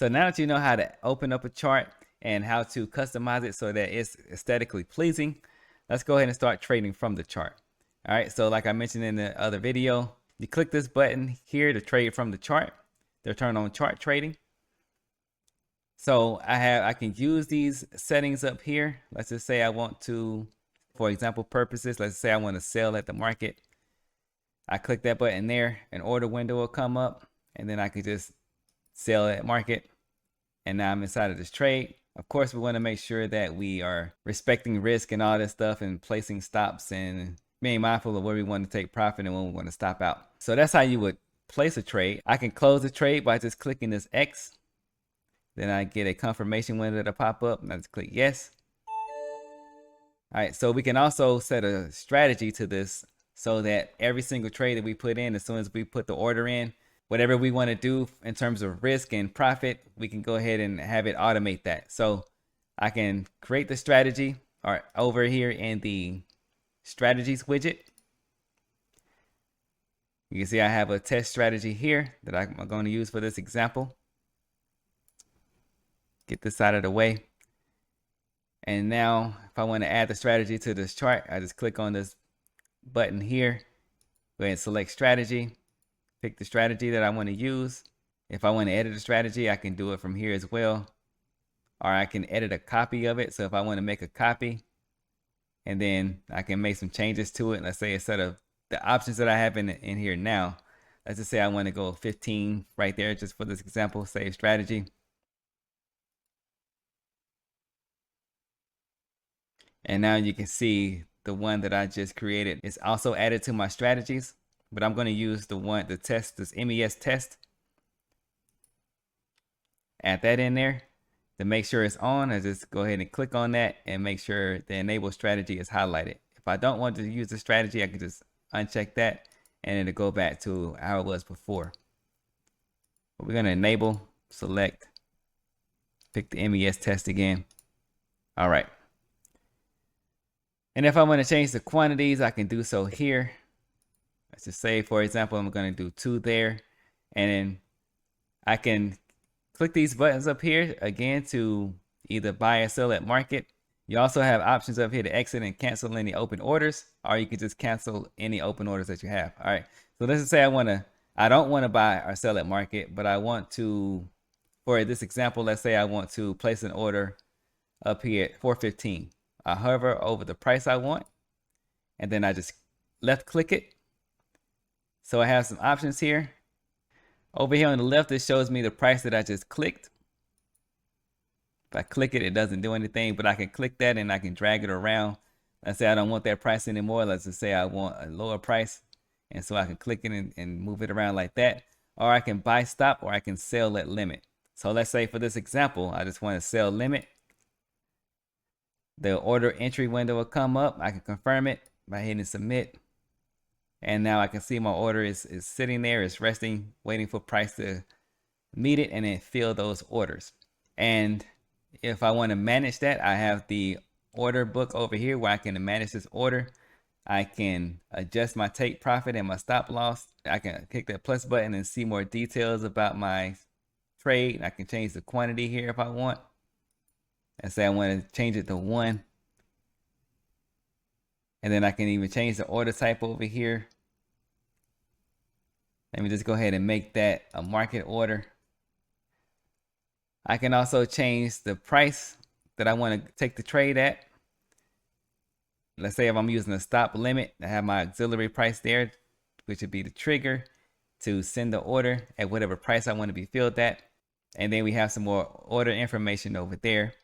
So now that you know how to open up a chart and how to customize it so that it's aesthetically pleasing, let's go ahead and start trading from the chart. All right, so like I mentioned in the other video, you click this button here to trade from the chart, to turn on chart trading. So I can use these settings up here. Let's just say I want to, for example purposes, let's say I want to sell at the market. I click that button there, an order window will come up, and then I can just sell at market. And now I'm inside of this trade. Of course, we want to make sure that we are respecting risk and all this stuff and placing stops and being mindful of where we want to take profit and when we want to stop out. So that's how you would place a trade. I can close the trade by just clicking this X. Then I get a confirmation window to pop up and I just click yes. All right, so we can also set a strategy to this so that every single trade that we put in, as soon as we put the order in, whatever we want to do in terms of risk and profit, we can go ahead and have it automate that. So I can create the strategy or over here in the strategies widget. You can see I have a test strategy here that I'm going to use for this example. Get this out of the way. And now if I want to add the strategy to this chart, I just click on this button here. Go ahead and select strategy. Pick the strategy that I want to use. If I want to edit a strategy, I can do it from here as well. Or I can edit a copy of it. So if I want to make a copy, and then I can make some changes to it. Let's say instead of the options that I have in here now, let's just say I want to go 15 right there, just for this example, save strategy. And now you can see the one that I just created is also added to my strategies, but I'm going to use the test, this MES test. Add that in there to make sure it's on. I just go ahead and click on that and make sure the enable strategy is highlighted. If I don't want to use the strategy, I can just uncheck that and it'll go back to how it was before. But we're going to enable, select, pick the MES test again. All right. And if I want to change the quantities, I can do so here. Let's just say, for example, I'm going to do 2 there. And then I can click these buttons up here again to either buy or sell at market. You also have options up here to exit and cancel any open orders, or you can just cancel any open orders that you have. All right. So let's just say I don't want to buy or sell at market, but I want to, for this example, let's say I want to place an order up here at 415. I hover over the price I want, and then I just left click it. So I have some options here. Over here on the left, it shows me the price that I just clicked. If I click it, it doesn't do anything, but I can click that and I can drag it around. Let's say I don't want that price anymore. Let's just say I want a lower price. And so I can click it and move it around like that. Or I can buy stop, or I can sell at limit. So let's say for this example, I just want to sell limit. The order entry window will come up. I can confirm it by hitting submit. And now I can see my order is sitting there, it's resting, waiting for price to meet it and then fill those orders. And if I want to manage that, I have the order book over here where I can manage this order. I can adjust my take profit and my stop loss. I can click that plus button and see more details about my trade. I can change the quantity here if I want. And say I want to change it to 1. And then I can even change the order type over here. Let me just go ahead and make that a market order. I can also change the price that I want to take the trade at. Let's say if I'm using a stop limit, I have my auxiliary price there, which would be the trigger to send the order at whatever price I want to be filled at. And then we have some more order information over there.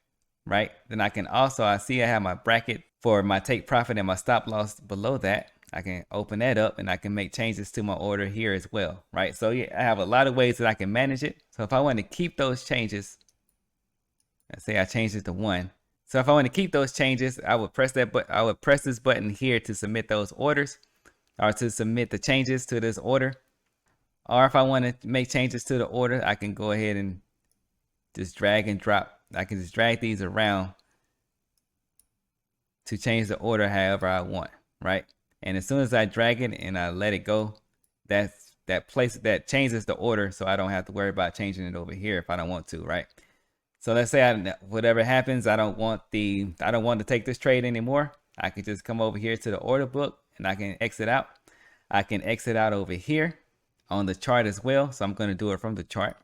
Right? Then I can also, I have my bracket for my take profit and my stop loss below that. I can open that up and I can make changes to my order here as well. Right? So yeah, I have a lot of ways that I can manage it. So if I want to keep those changes, let's say I changed it to 1. So if I want to keep those changes, I would press that button. I would press this button here to submit those orders, or to submit the changes to this order. Or if I want to make changes to the order, I can go ahead and just drag and drop. I can just drag these around to change the order however I want, right? And as soon as I drag it and I let it go, that's that changes the order, so I don't have to worry about changing it over here if I don't want to, right? So let's say whatever happens, I don't want to take this trade anymore. I can just come over here to the order book and I can exit out. I can exit out over here on the chart as well. So I'm going to do it from the chart.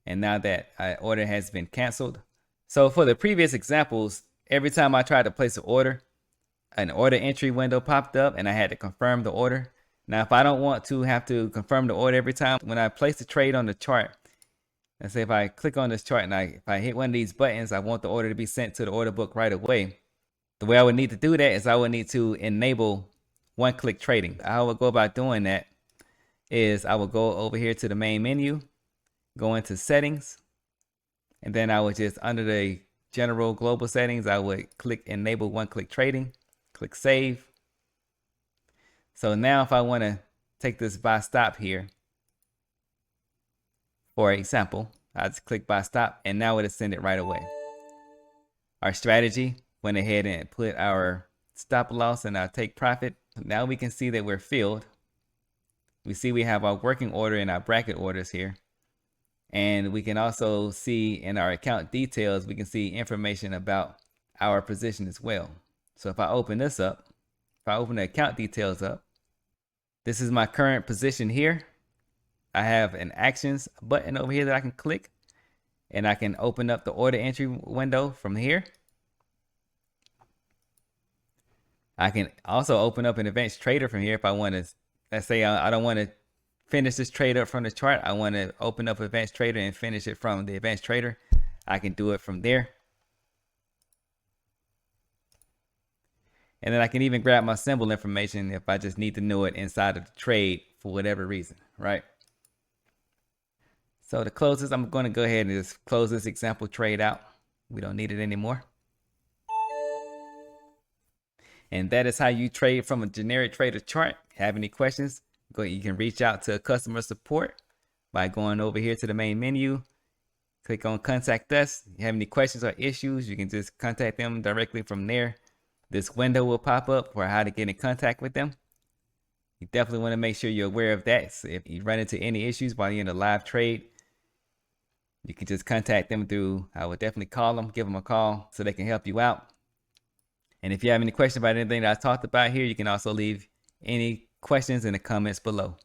And now that order has been canceled. So for the previous examples, every time I tried to place an order entry window popped up and I had to confirm the order. Now, if I don't want to have to confirm the order every time, when I place the trade on the chart, let's say if I click on this chart and if I hit one of these buttons, I want the order to be sent to the order book right away. The way I would need to do that is I would need to enable one-click trading. How I would go about doing that is I would go over here to the main menu, go into settings, and then I would just, under the general global settings, I would click enable one-click trading, click save. So now if I want to take this buy stop here, for example, I just click buy stop and now it'll send it right away. Our strategy went ahead and put our stop loss and our take profit. Now we can see that we're filled. We see we have our working order and our bracket orders here. And we can also see in our account details, we can see information about our position as well. So if I open this up, if I open the account details up, this is my current position here. I have an actions button over here that I can click and I can open up the order entry window from here. I can also open up an advanced trader from here if I want to. Let's say I don't want to finish this trade up from the chart. I want to open up advanced trader and finish it from the advanced trader. I can do it from there. And then I can even grab my symbol information if I just need to know it inside of the trade for whatever reason, right? So to close this, I'm going to go ahead and just close this example trade out. We don't need it anymore. And that is how you trade from a generic trader chart. Have any questions? You can reach out to customer support by going over here to the main menu. Click on contact us. If you have any questions or issues, you can just contact them directly from there. This window will pop up for how to get in contact with them. You definitely want to make sure you're aware of that. So if you run into any issues while you're in a live trade, you can just contact them through, I would definitely call them, give them a call so they can help you out. And if you have any questions about anything that I talked about here, you can also leave any questions in the comments below.